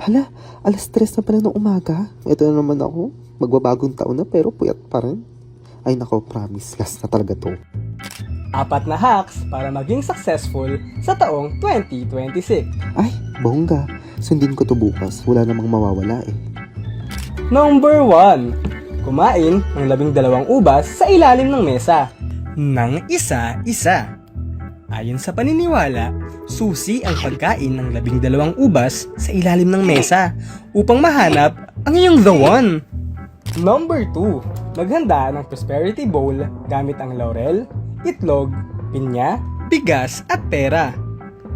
Hala, 3:00 na pala ng umaga. Ito na naman ako. Magbabagong taon na pero puyat pa rin. Ay nako, promise. Last na talaga to. 4 na hacks para maging successful sa taong 2026. Ay, bongga. Sundin ko to bukas. Wala namang mawawala eh. Number 1. Kumain ng 12 ubas sa ilalim ng mesa. Nang isa-isa. Ayon sa paniniwala, susi ang pagkain ng 12 ubas sa ilalim ng mesa upang mahanap ang iyong the one. Number 2. Maghanda ng prosperity bowl gamit ang laurel, itlog, pinya, bigas at pera.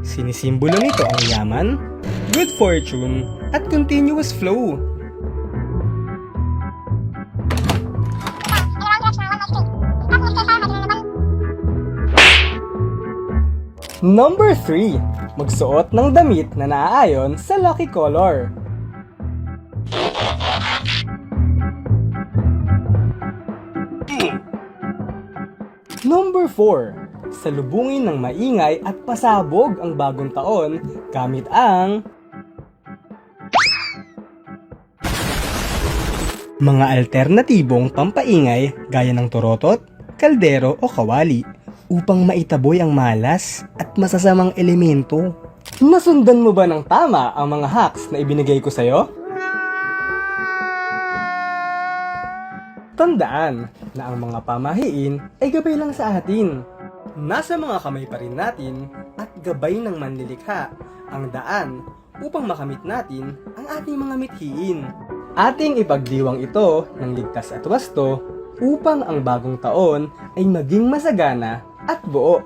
Sinisimbolo nito ang yaman, good fortune at continuous flow. Number 3. Magsuot ng damit na naaayon sa lucky color. Number 4. Salubungin ng maingay at pasabog ang bagong taon gamit ang mga alternatibong pampaingay gaya ng torotot, kaldero o kawali upang maitaboy ang malas at masasamang elemento. Nasundan mo ba ng tama ang mga hacks na ibinigay ko sa'yo? Tandaan na ang mga pamahiin ay gabay lang sa atin. Nasa mga kamay pa rin natin at gabay ng manlilikha ang daan upang makamit natin ang ating mga mithiin. Ating ipagdiwang ito ng ligtas at wasto upang ang bagong taon ay maging masagana at buo.